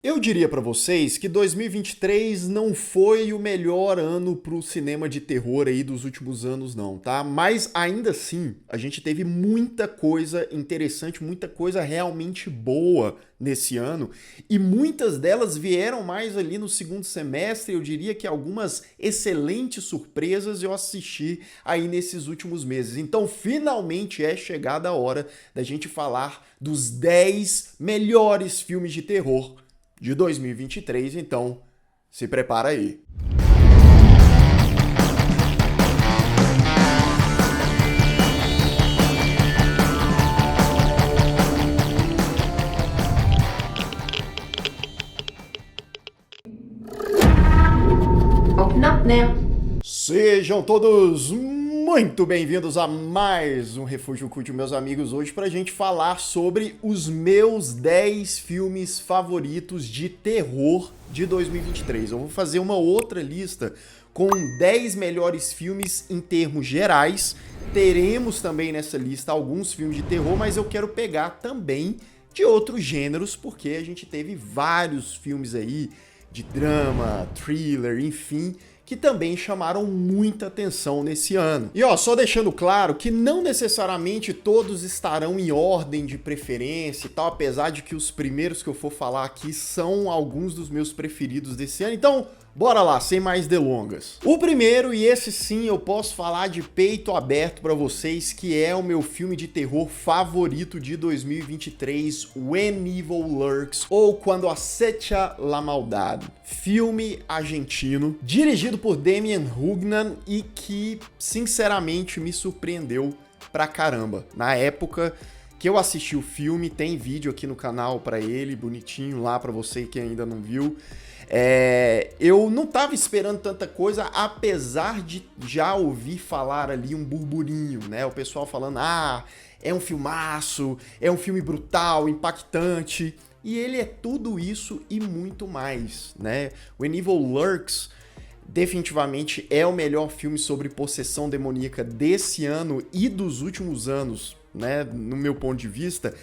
Eu diria pra vocês que 2023 não foi o melhor ano pro cinema de terror aí dos últimos anos não, tá? Mas ainda assim, a gente teve muita coisa interessante, muita coisa realmente boa nesse ano, e muitas delas vieram mais ali no segundo semestre. Eu diria que algumas excelentes surpresas eu assisti aí nesses últimos meses. Então, finalmente é chegada a hora da gente falar dos 10 melhores filmes de terror de 2023, então se prepara aí. Open up now. Sejam todos muito bem-vindos a mais um Refúgio Cult, meus amigos, hoje pra gente falar sobre os meus 10 filmes favoritos de terror de 2023. Eu vou fazer uma outra lista com 10 melhores filmes em termos gerais. Teremos também nessa lista alguns filmes de terror, mas eu quero pegar também de outros gêneros, porque a gente teve vários filmes aí de drama, thriller, enfim, que também chamaram muita atenção nesse ano. E ó, só deixando claro que não necessariamente todos estarão em ordem de preferência e tal, apesar de que os primeiros que eu for falar aqui são alguns dos meus preferidos desse ano. Então, bora lá, sem mais delongas. O primeiro, e esse sim eu posso falar de peito aberto pra vocês, que é o meu filme de terror favorito de 2023, When Evil Lurks, ou Quando Acecha la Maldade. Filme argentino, dirigido por Demian Hugnan e que, sinceramente, me surpreendeu pra caramba. Na época que eu assisti o filme, tem vídeo aqui no canal pra ele, bonitinho lá pra você que ainda não viu. Eu não tava esperando tanta coisa, apesar de já ouvir falar ali um burburinho, né? O pessoal falando, é um filmaço, é um filme brutal, impactante. E ele é tudo isso e muito mais, né? When Evil Lurks definitivamente é o melhor filme sobre possessão demoníaca desse ano e dos últimos anos, né? No meu ponto de vista.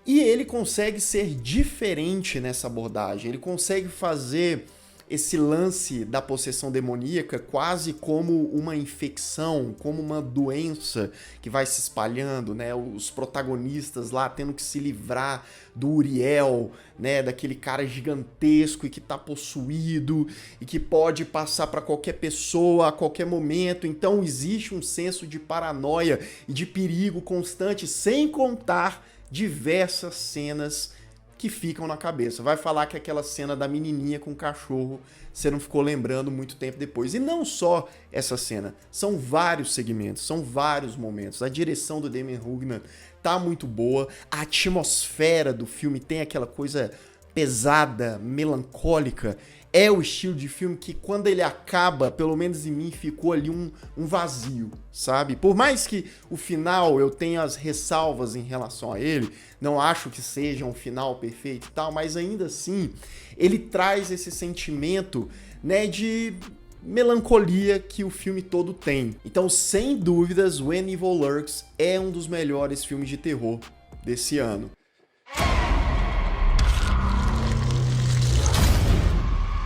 E ele consegue ser diferente nessa abordagem, ele consegue fazer esse lance da possessão demoníaca quase como uma infecção, como uma doença que vai se espalhando, né? Os protagonistas lá tendo que se livrar do Uriel, né? Daquele cara gigantesco e que tá possuído e que pode passar para qualquer pessoa a qualquer momento. Então existe um senso de paranoia e de perigo constante, sem contar diversas cenas que ficam na cabeça. Vai falar que aquela cena da menininha com o cachorro você não ficou lembrando muito tempo depois. E não só essa cena, são vários segmentos, são vários momentos. A direção do Demian Hugnan tá muito boa, a atmosfera do filme tem aquela coisa pesada, melancólica. É o estilo de filme que, quando ele acaba, pelo menos em mim, ficou ali um vazio, sabe? Por mais que o final eu tenha as ressalvas em relação a ele, não acho que seja um final perfeito e tal, mas ainda assim, ele traz esse sentimento, né, de melancolia que o filme todo tem. Então, sem dúvidas, When Evil Lurks é um dos melhores filmes de terror desse ano.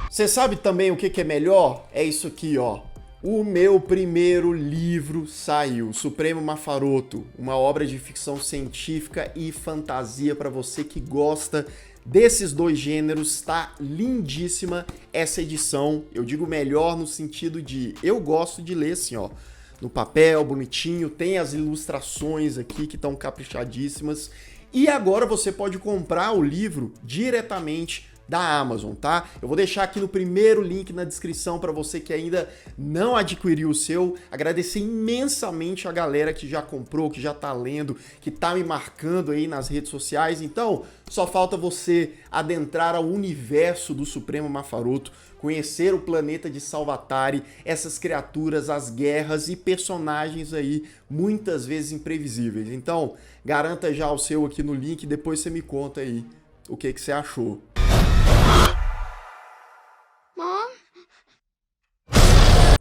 Você sabe também o que é melhor? É isso aqui, ó. O meu primeiro livro saiu, Supremo Mafaroto, uma obra de ficção científica e fantasia para você que gosta desses dois gêneros. Tá lindíssima essa edição. Eu digo melhor no sentido de eu gosto de ler assim, ó, no papel, bonitinho, tem as ilustrações aqui que estão caprichadíssimas. E agora você pode comprar o livro diretamente da Amazon, tá? Eu vou deixar aqui no primeiro link na descrição para você que ainda não adquiriu o seu. Agradecer imensamente a galera que já comprou, que já tá lendo, que tá me marcando aí nas redes sociais. Então, só falta você adentrar ao universo do Supremo Mafaroto, conhecer o planeta de Salvatare, essas criaturas, as guerras e personagens aí muitas vezes imprevisíveis. Então, garanta já o seu aqui no link, depois você me conta aí o que você achou. Mom?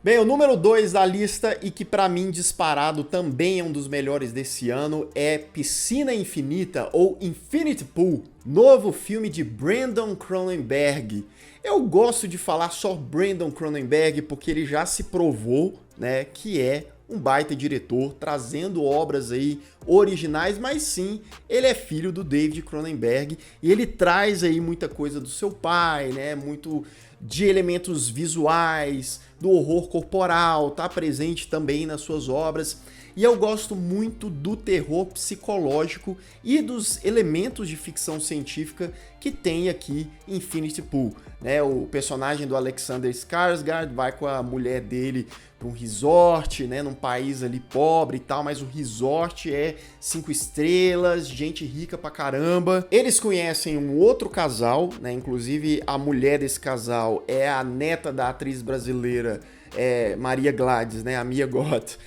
Bem, o número 2 da lista, e que pra mim disparado também é um dos melhores desse ano, é Piscina Infinita, ou Infinity Pool, novo filme de Brandon Cronenberg. Eu gosto de falar só Brandon Cronenberg porque ele já se provou, né, que é um baita diretor, trazendo obras aí originais, mas sim, ele é filho do David Cronenberg e ele traz aí muita coisa do seu pai, né, muito de elementos visuais, do horror corporal, tá presente também nas suas obras. E eu gosto muito do terror psicológico e dos elementos de ficção científica que tem aqui em Infinity Pool, né? O personagem do Alexander Skarsgård vai com a mulher dele para um resort, né, num país ali pobre e tal, mas o resort é 5 estrelas, gente rica pra caramba. Eles conhecem um outro casal, né, inclusive a mulher desse casal é a neta da atriz brasileira Maria Gladys, né, a Mia Goth,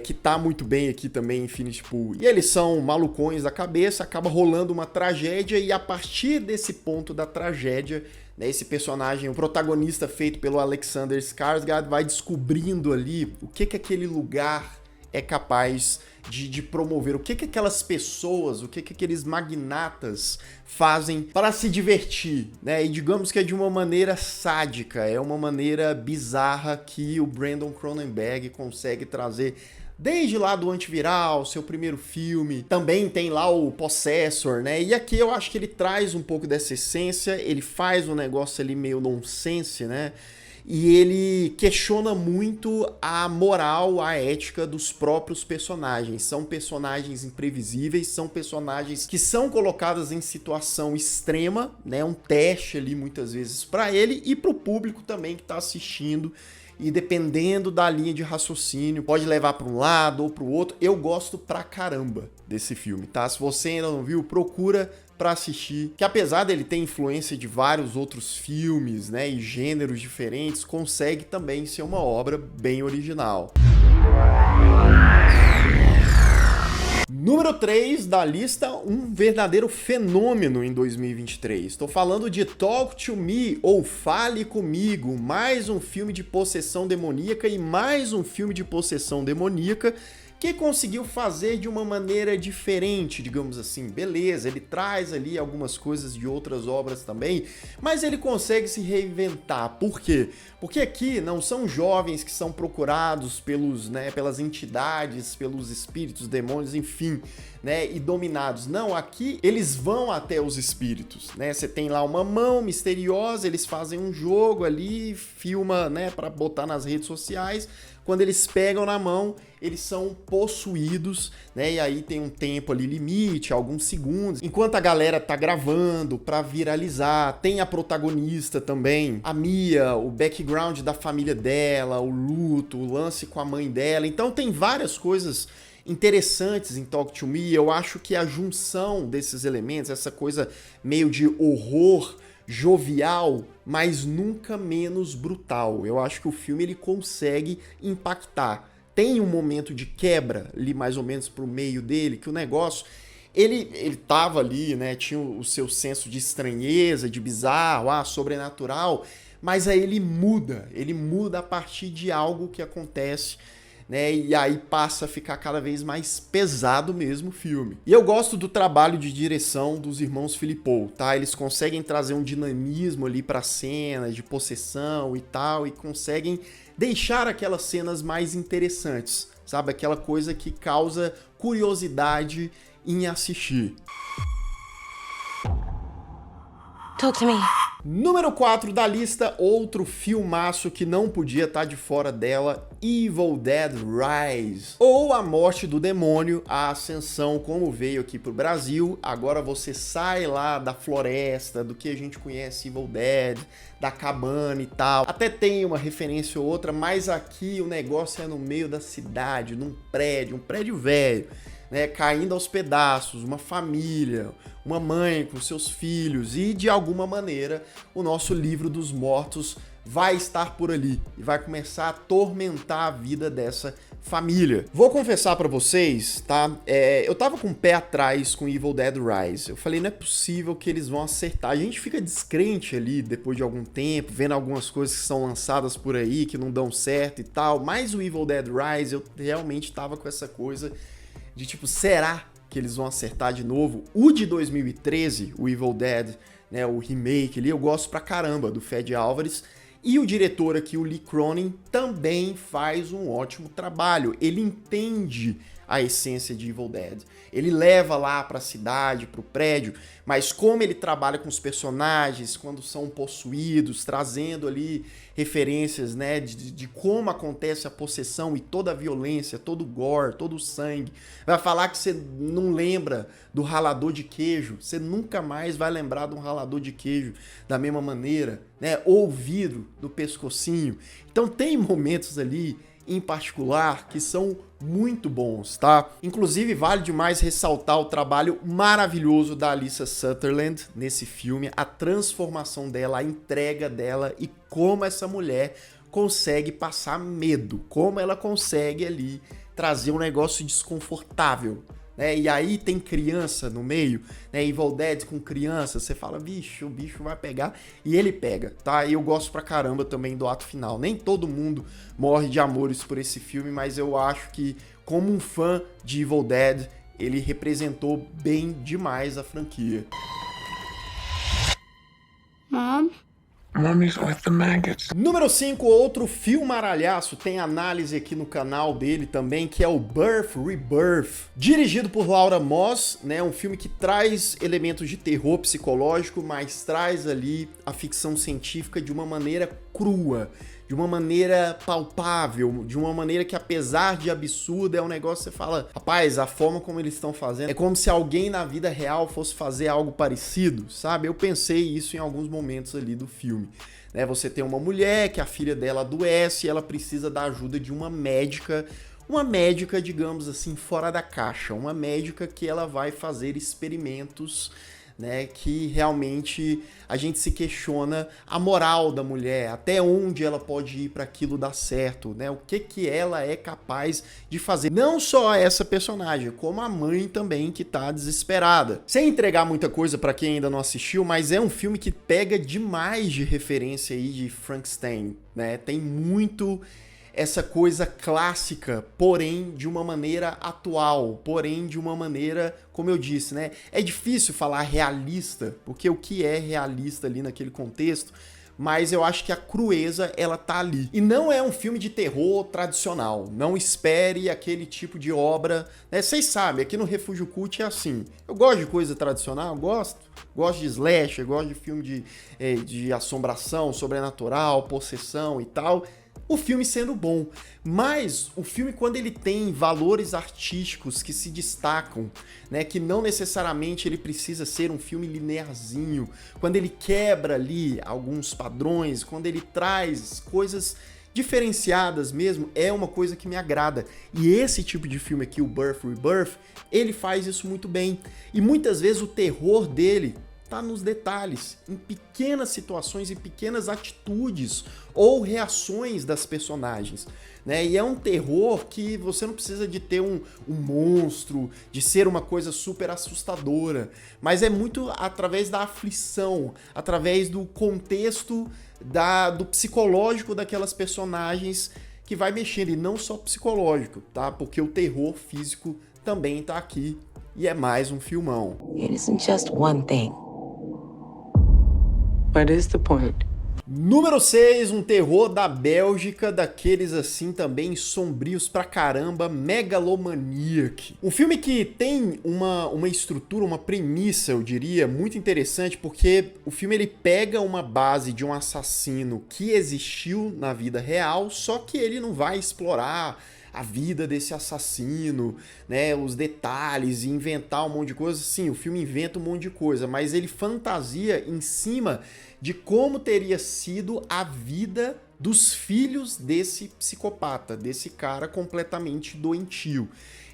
que tá muito bem aqui também em Infinity Pool. E eles são malucões da cabeça, acaba rolando uma tragédia e a partir desse ponto da tragédia, né, esse personagem, o protagonista feito pelo Alexander Skarsgård, vai descobrindo ali o que aquele lugar é capaz de promover, o que aquelas pessoas, o que aqueles magnatas fazem para se divertir, né? E digamos que é de uma maneira sádica, é uma maneira bizarra que o Brandon Cronenberg consegue trazer. Desde lá do Antiviral, seu primeiro filme, também tem lá o Possessor, né? E aqui eu acho que ele traz um pouco dessa essência, ele faz um negócio ali meio nonsense, né? E ele questiona muito a moral, a ética dos próprios personagens. São personagens imprevisíveis, são personagens que são colocadas em situação extrema, né? Um teste ali muitas vezes para ele e para o público também que está assistindo. E dependendo da linha de raciocínio, pode levar para um lado ou para o outro. Eu gosto pra caramba desse filme, tá? Se você ainda não viu, procura pra assistir. Que apesar dele ter influência de vários outros filmes, né, e gêneros diferentes, consegue também ser uma obra bem original. Número 3 da lista, um verdadeiro fenômeno em 2023. Estou falando de Talk to Me, ou Fale Comigo, mais um filme de possessão demoníaca e mais um filme de possessão demoníaca que conseguiu fazer de uma maneira diferente, digamos assim. Beleza, ele traz ali algumas coisas de outras obras também, mas ele consegue se reinventar. Por quê? Porque aqui não são jovens que são procurados pelas entidades, pelos espíritos, demônios, enfim, né, e dominados. Não, aqui eles vão até os espíritos, né? Você tem lá uma mão misteriosa, eles fazem um jogo ali, filma, né, para botar nas redes sociais. Quando eles pegam na mão, eles são possuídos, né? E aí tem um tempo ali limite, alguns segundos. Enquanto a galera tá gravando pra viralizar, tem a protagonista também, a Mia, o background da família dela, o luto, o lance com a mãe dela. Então tem várias coisas interessantes em Talk to Me. Eu acho que a junção desses elementos, essa coisa meio de horror jovial, mas nunca menos brutal. Eu acho que o filme ele consegue impactar. Tem um momento de quebra ali mais ou menos pro meio dele, que o negócio ele tava ali, né, tinha o seu senso de estranheza, de bizarro, sobrenatural, mas aí ele muda a partir de algo que acontece, né, e aí passa a ficar cada vez mais pesado mesmo o filme. E eu gosto do trabalho de direção dos irmãos Philippou, tá? Eles conseguem trazer um dinamismo ali pra cena, de possessão e tal, e conseguem deixar aquelas cenas mais interessantes, sabe? Aquela coisa que causa curiosidade em assistir. Talk to me. Número 4 da lista, outro filmaço que não podia estar de fora dela, Evil Dead Rise, ou A Morte do Demônio, a Ascensão, como veio aqui pro Brasil. Agora você sai lá da floresta, do que a gente conhece Evil Dead, da cabana e tal. Até tem uma referência ou outra, mas aqui o negócio é no meio da cidade, num prédio, um prédio velho, né, caindo aos pedaços, uma família, uma mãe com seus filhos e, de alguma maneira, o nosso livro dos mortos vai estar por ali e vai começar a atormentar a vida dessa família. Vou confessar pra vocês, tá? Eu tava com o pé atrás com Evil Dead Rise. Eu falei, não é possível que eles vão acertar. A gente fica descrente ali depois de algum tempo, vendo algumas coisas que são lançadas por aí, que não dão certo e tal. Mas o Evil Dead Rise, eu realmente tava com essa coisa de tipo, será que eles vão acertar de novo? O de 2013, o Evil Dead, né, o remake ali, eu gosto pra caramba do Fede Álvares. E o diretor aqui, o Lee Cronin, também faz um ótimo trabalho. Ele entende a essência de Evil Dead. Ele leva lá pra cidade, pro prédio, mas como ele trabalha com os personagens, quando são possuídos, trazendo ali referências, né, de como acontece a possessão e toda a violência, todo o gore, todo o sangue. Vai falar que você não lembra do ralador de queijo, você nunca mais vai lembrar de um ralador de queijo da mesma maneira, né, ou o vidro do pescocinho. Então tem momentos ali em particular que são muito bons, tá? Inclusive vale demais ressaltar o trabalho maravilhoso da Alyssa Sutherland nesse filme, a transformação dela, a entrega dela e como essa mulher consegue passar medo, como ela consegue ali trazer um negócio desconfortável, né? E aí tem criança no meio, né? Evil Dead com criança, você fala, bicho, o bicho vai pegar, e ele pega, tá? E eu gosto pra caramba também do ato final. Nem todo mundo morre de amores por esse filme, mas eu acho que, como um fã de Evil Dead, ele representou bem demais a franquia. Mom? Mommy's with the maggots. Número 5, outro filmaralhaço, tem análise aqui no canal dele também, que é o Birth Rebirth, dirigido por Laura Moss, né, um filme que traz elementos de terror psicológico, mas traz ali a ficção científica de uma maneira crua, de uma maneira palpável, de uma maneira que, apesar de absurda, é um negócio que você fala, rapaz, a forma como eles estão fazendo é como se alguém na vida real fosse fazer algo parecido, sabe? Eu pensei isso em alguns momentos ali do filme. Né? Você tem uma mulher que a filha dela adoece e ela precisa da ajuda de uma médica, digamos assim, fora da caixa, uma médica que ela vai fazer experimentos, né, que realmente a gente se questiona a moral da mulher, até onde ela pode ir para aquilo dar certo, né, o que ela é capaz de fazer. Não só essa personagem, como a mãe também, que tá desesperada. Sem entregar muita coisa para quem ainda não assistiu, mas é um filme que pega demais de referência aí de Frankenstein, né, tem muito essa coisa clássica, porém de uma maneira atual, porém de uma maneira, como eu disse, né? É difícil falar realista, porque o que é realista ali naquele contexto, mas eu acho que a crueza, ela tá ali. E não é um filme de terror tradicional, não espere aquele tipo de obra, né? Vocês sabem, aqui no Refúgio Cult é assim, eu gosto de coisa tradicional, gosto de slasher, gosto de filme de assombração, sobrenatural, possessão e tal, o filme sendo bom, mas o filme, quando ele tem valores artísticos que se destacam, né, que não necessariamente ele precisa ser um filme linearzinho, quando ele quebra ali alguns padrões, quando ele traz coisas diferenciadas mesmo, é uma coisa que me agrada. E esse tipo de filme aqui, o Birth Rebirth, ele faz isso muito bem. E muitas vezes o terror dele tá nos detalhes, em pequenas situações e pequenas atitudes ou reações das personagens, né? E é um terror que você não precisa de ter um monstro, de ser uma coisa super assustadora, mas é muito através da aflição, através do contexto do psicológico daquelas personagens que vai mexendo, e não só psicológico, tá? Porque o terror físico também tá aqui, e é mais um filmão. It isn't just one thing. What is the point? Número 6, um terror da Bélgica, daqueles assim também sombrios pra caramba, Megalomaniac. Um filme que tem uma estrutura, uma premissa, eu diria, muito interessante, porque o filme ele pega uma base de um assassino que existiu na vida real, só que ele não vai explorar a vida desse assassino, né, os detalhes e inventar um monte de coisa. Sim, o filme inventa um monte de coisa, mas ele fantasia em cima de como teria sido a vida dos filhos desse psicopata, desse cara completamente doentio.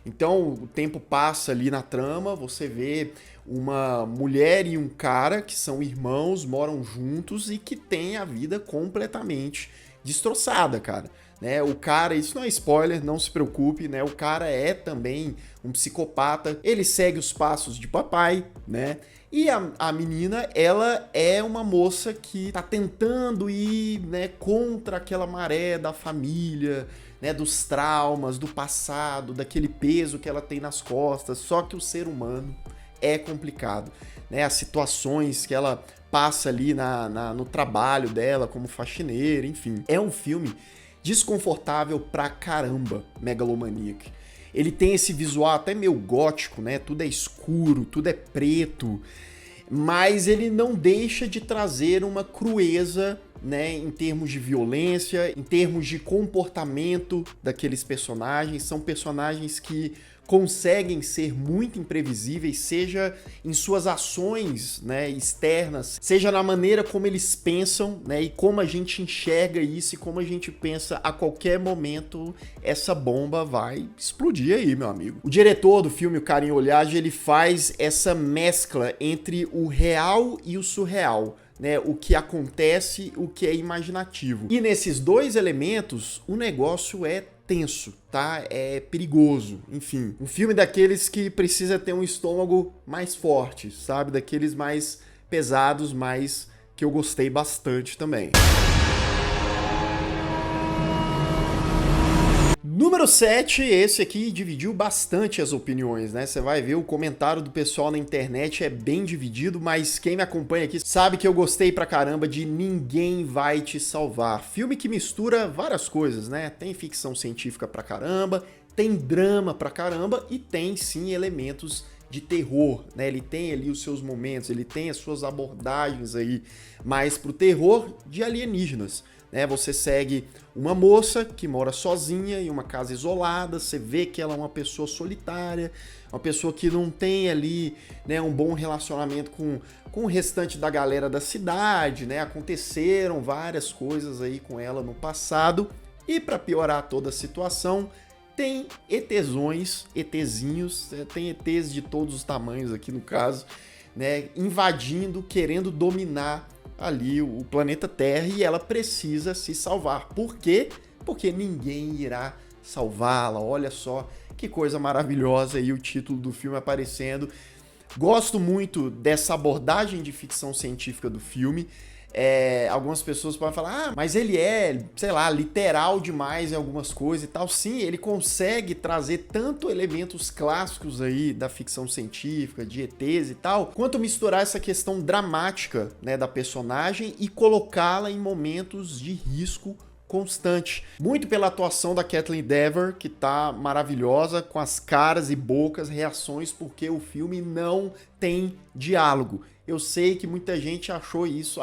Então o tempo passa ali na trama, você vê uma mulher e um cara que são irmãos, moram juntos e que têm a vida completamente destroçada, cara. Né, o cara, isso não é spoiler, não se preocupe, né? O cara é também um psicopata, ele segue os passos de papai, né? E a menina, ela é uma moça que tá tentando ir, né, contra aquela maré da família, né, dos traumas, do passado, daquele peso que ela tem nas costas. Só que o ser humano é complicado, né? As situações que ela passa ali no trabalho dela como faxineira, enfim. É um filme desconfortável pra caramba, Megalomaníac. Ele tem esse visual até meio gótico, né? Tudo é escuro, tudo é preto, mas ele não deixa de trazer uma crueza, né, em termos de violência, em termos de comportamento daqueles personagens. São personagens que conseguem ser muito imprevisíveis, seja em suas ações, né, externas, seja na maneira como eles pensam, né, e como a gente enxerga isso e como a gente pensa a qualquer momento essa bomba vai explodir aí, meu amigo. O diretor do filme, o Karim Olhage, ele faz essa mescla entre o real e o surreal, né, o que acontece, o que é imaginativo. E nesses dois elementos, o negócio é tenso, tá? É perigoso, enfim. Um filme daqueles que precisa ter um estômago mais forte, sabe? Daqueles mais pesados, mas que eu gostei bastante também. Número 7, esse aqui dividiu bastante as opiniões, né? Você vai ver o comentário do pessoal na internet é bem dividido, mas quem me acompanha aqui sabe que eu gostei pra caramba de Ninguém Vai Te Salvar. Filme que mistura várias coisas, né? Tem ficção científica pra caramba, tem drama pra caramba e tem sim elementos de terror, né? Ele tem ali os seus momentos, ele tem as suas abordagens aí mais pro terror de alienígenas. Né, você segue uma moça que mora sozinha em uma casa isolada, você vê que ela é uma pessoa solitária, uma pessoa que não tem ali, né, um bom relacionamento com o restante da galera da cidade, né? Aconteceram várias coisas aí com ela no passado e para piorar toda a situação, tem ETzões, ETzinhos, tem ETs de todos os tamanhos aqui no caso, né, invadindo, querendo dominar ali o planeta Terra e ela precisa se salvar. Por quê? Porque ninguém irá salvá-la. Olha só que coisa maravilhosa aí o título do filme aparecendo. Gosto muito dessa abordagem de ficção científica do filme. Algumas pessoas podem falar, mas ele é, sei lá, literal demais em algumas coisas e tal. Sim, ele consegue trazer tanto elementos clássicos aí da ficção científica, de ETs e tal, quanto misturar essa questão dramática, né, da personagem e colocá-la em momentos de risco constante. Muito pela atuação da Kaitlyn Dever, que tá maravilhosa, com as caras e bocas, reações, porque o filme não tem diálogo. Eu sei que muita gente achou isso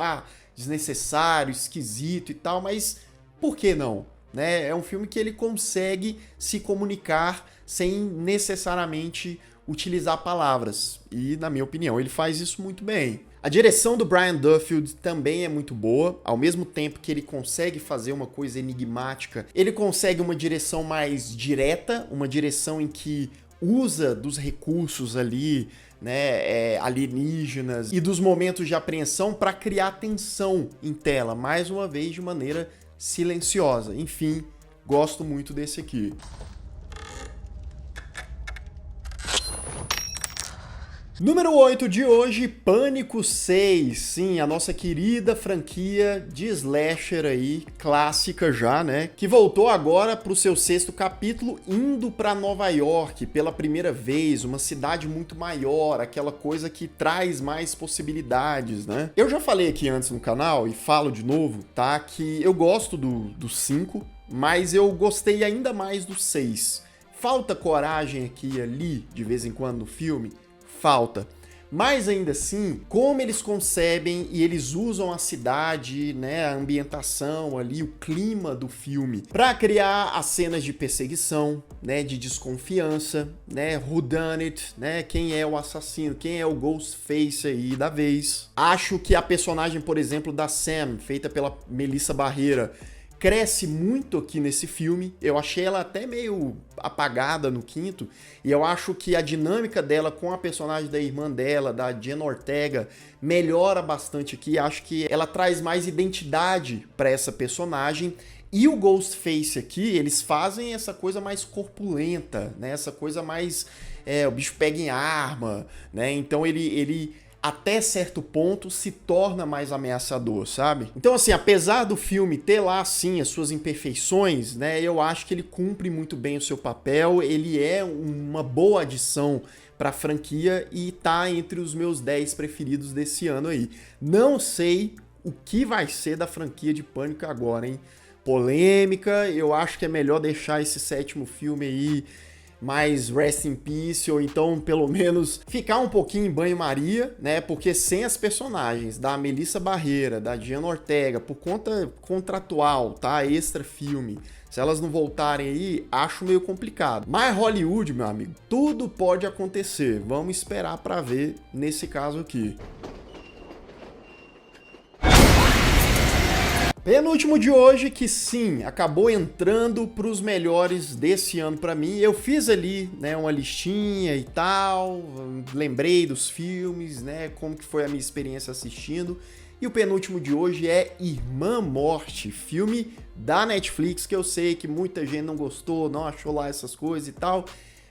desnecessário, esquisito e tal, mas por que não? Né? É um filme que ele consegue se comunicar sem necessariamente utilizar palavras. E, na minha opinião, ele faz isso muito bem. A direção do Brian Duffield também é muito boa. Ao mesmo tempo que ele consegue fazer uma coisa enigmática, ele consegue uma direção mais direta, uma direção em que usa dos recursos ali, né, alienígenas e dos momentos de apreensão para criar tensão em tela, mais uma vez de maneira silenciosa. Enfim, gosto muito desse aqui. Número 8 de hoje, Pânico 6, sim, a nossa querida franquia de slasher aí, clássica já, né, que voltou agora pro seu 6º capítulo, indo pra Nova York pela primeira vez, uma cidade muito maior, aquela coisa que traz mais possibilidades, né. Eu já falei aqui antes no canal, e falo de novo, tá, que eu gosto do 5, mas eu gostei ainda mais do 6. Falta coragem aqui e ali, de vez em quando, no filme? Falta. Mas ainda assim, como eles concebem e eles usam a cidade, né, a ambientação ali, o clima do filme, para criar as cenas de perseguição, né, de desconfiança, né, who done it, né, quem é o assassino, quem é o Ghostface aí da vez. Acho que a personagem, por exemplo, da Sam, feita pela Melissa Barrera, cresce muito aqui nesse filme. Eu achei ela até meio apagada no quinto, e eu acho que a dinâmica dela com a personagem da irmã dela, da Jenna Ortega, melhora bastante aqui. Acho que ela traz mais identidade para essa personagem. E o Ghostface aqui, eles fazem essa coisa mais corpulenta, né? Essa coisa mais... o bicho pega em arma, né? Então ele até certo ponto se torna mais ameaçador, sabe? Então, assim, apesar do filme ter lá, sim, as suas imperfeições, né? Eu acho que ele cumpre muito bem o seu papel. Ele é uma boa adição pra franquia e tá entre os meus 10 preferidos desse ano aí. Não sei o que vai ser da franquia de Pânico agora, hein? Polêmica, eu acho que é melhor deixar esse 7º filme aí mais rest in peace, ou então pelo menos ficar um pouquinho em banho-maria, né? Porque sem as personagens da Melissa Barrera, da Jenna Ortega, por conta contratual, tá? Extra filme, se elas não voltarem aí, acho meio complicado. Mas Hollywood, meu amigo, tudo pode acontecer. Vamos esperar pra ver nesse caso aqui. Penúltimo de hoje, que sim, acabou entrando para os melhores desse ano para mim. Eu fiz ali, né, uma listinha e tal, lembrei dos filmes, né, como que foi a minha experiência assistindo. E o penúltimo de hoje é Irmã Morte, filme da Netflix, que eu sei que muita gente não gostou, não achou lá essas coisas e tal,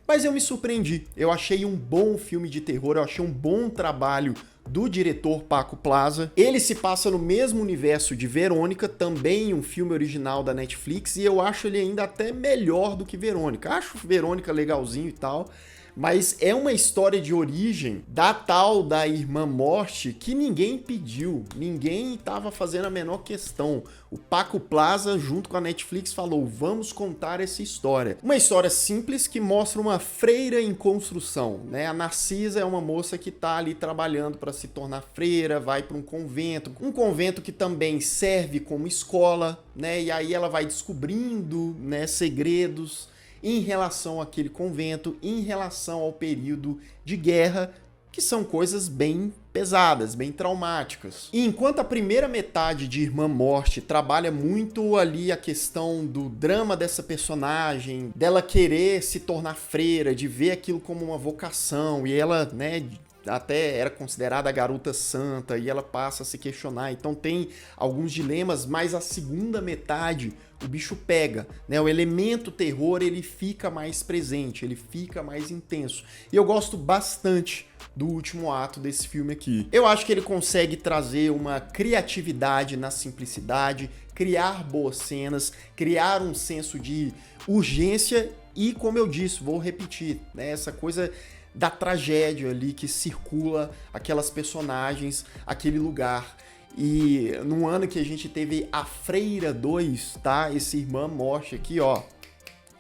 mas eu me surpreendi. Eu achei um bom filme de terror, eu achei um bom trabalho do diretor Paco Plaza. Ele se passa no mesmo universo de Verônica, também um filme original da Netflix, e eu acho ele ainda até melhor do que Verônica. Acho Verônica legalzinho e tal, mas é uma história de origem da tal da Irmã Morte que ninguém pediu, ninguém estava fazendo a menor questão. O Paco Plaza, junto com a Netflix, falou: vamos contar essa história. Uma história simples que mostra uma freira em construção, né? A Narcisa é uma moça que está ali trabalhando para se tornar freira, vai para um convento que também serve como escola, né? E aí ela vai descobrindo, né, segredos em relação àquele convento, em relação ao período de guerra, que são coisas bem pesadas, bem traumáticas. E enquanto a primeira metade de Irmã Morte trabalha muito ali a questão do drama dessa personagem, dela querer se tornar freira, de ver aquilo como uma vocação, e ela, né, até era considerada a garota santa, e ela passa a se questionar. Então tem alguns dilemas, mas a segunda metade o bicho pega, né? O elemento terror, ele fica mais presente, ele fica mais intenso. E eu gosto bastante do último ato desse filme aqui. Eu acho que ele consegue trazer uma criatividade na simplicidade, criar boas cenas, criar um senso de urgência e, como eu disse, vou repetir, né? Essa coisa da tragédia ali que circula aquelas personagens, aquele lugar. E num ano que a gente teve A Freira 2, tá? Esse Irmã Morte aqui, ó,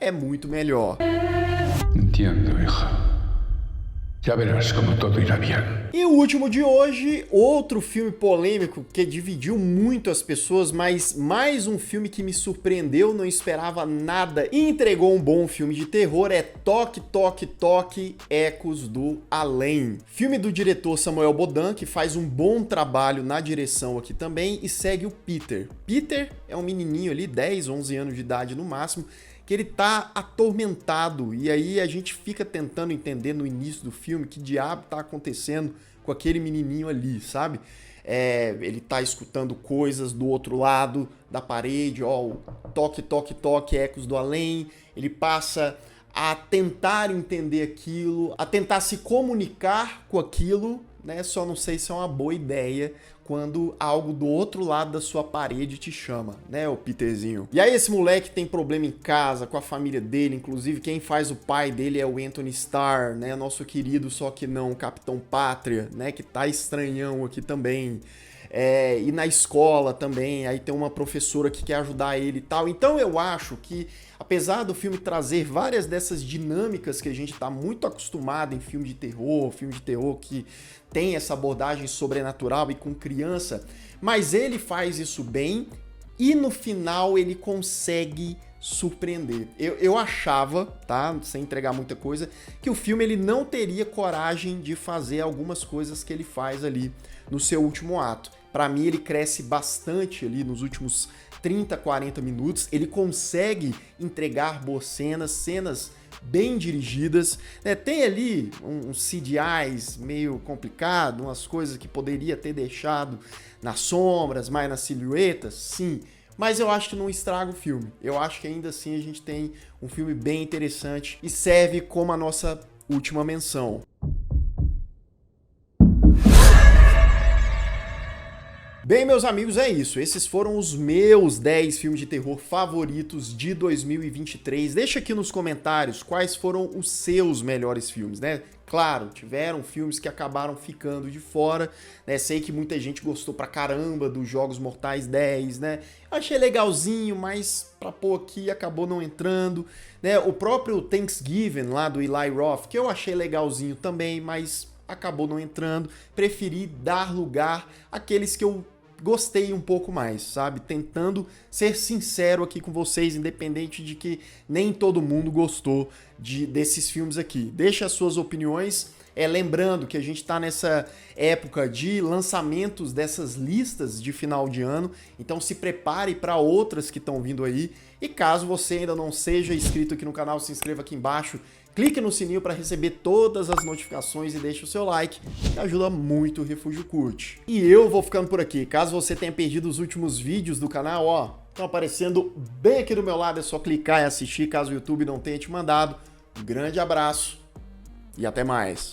é muito melhor. Entiendo, hija. Ya verás como todo irá bien. E o último de hoje, outro filme polêmico que dividiu muito as pessoas, mas mais um filme que me surpreendeu, não esperava nada e entregou um bom filme de terror, é Toque, Toque, Toque, Ecos do Além. Filme do diretor Samuel Bodan, que faz um bom trabalho na direção aqui também, e segue o Peter. Peter é um menininho ali, 10, 11 anos de idade no máximo, que ele tá atormentado, e aí a gente fica tentando entender no início do filme que diabo tá acontecendo com aquele menininho ali, sabe? Ele tá escutando coisas do outro lado da parede, ó, toque, toque, toque, ecos do além. Ele passa a tentar entender aquilo, a tentar se comunicar com aquilo, né? Só não sei se é uma boa ideia quando algo do outro lado da sua parede te chama, né, o Peterzinho. E aí esse moleque tem problema em casa, com a família dele, inclusive quem faz o pai dele é o Anthony Starr, né, nosso querido, só que não, Capitão Pátria, né, que tá estranhão aqui também. E na escola também, aí tem uma professora que quer ajudar ele e tal. Então eu acho que, apesar do filme trazer várias dessas dinâmicas que a gente tá muito acostumado em filme de terror que tem essa abordagem sobrenatural e com criança, mas ele faz isso bem e no final ele consegue surpreender. Eu achava, tá, sem entregar muita coisa, que o filme ele não teria coragem de fazer algumas coisas que ele faz ali no seu último ato. Pra mim ele cresce bastante ali nos últimos 30, 40 minutos, ele consegue entregar boas cenas bem dirigidas, né? Tem ali uns CGIs meio complicado, umas coisas que poderia ter deixado nas sombras, mais nas silhuetas, sim, mas eu acho que não estraga o filme. Eu acho que ainda assim a gente tem um filme bem interessante e serve como a nossa última menção. Bem, meus amigos, é isso. Esses foram os meus 10 filmes de terror favoritos de 2023. Deixa aqui nos comentários quais foram os seus melhores filmes, né? Claro, tiveram filmes que acabaram ficando de fora, né? Sei que muita gente gostou pra caramba dos Jogos Mortais 10, né? Eu achei legalzinho, mas pra pôr aqui acabou não entrando, né? O próprio Thanksgiving lá do Eli Roth, que eu achei legalzinho também, mas acabou não entrando. Preferi dar lugar àqueles que eu gostei um pouco mais, sabe? Tentando ser sincero aqui com vocês, independente de que nem todo mundo gostou desses filmes aqui. Deixa as suas opiniões. Lembrando que a gente tá nessa época de lançamentos dessas listas de final de ano, então se prepare para outras que estão vindo aí. E caso você ainda não seja inscrito aqui no canal, se inscreva aqui embaixo. Clique no sininho para receber todas as notificações e deixe o seu like, que ajuda muito o Refúgio Cult. E eu vou ficando por aqui. Caso você tenha perdido os últimos vídeos do canal, ó, estão aparecendo bem aqui do meu lado, é só clicar e assistir caso o YouTube não tenha te mandado. Um grande abraço e até mais.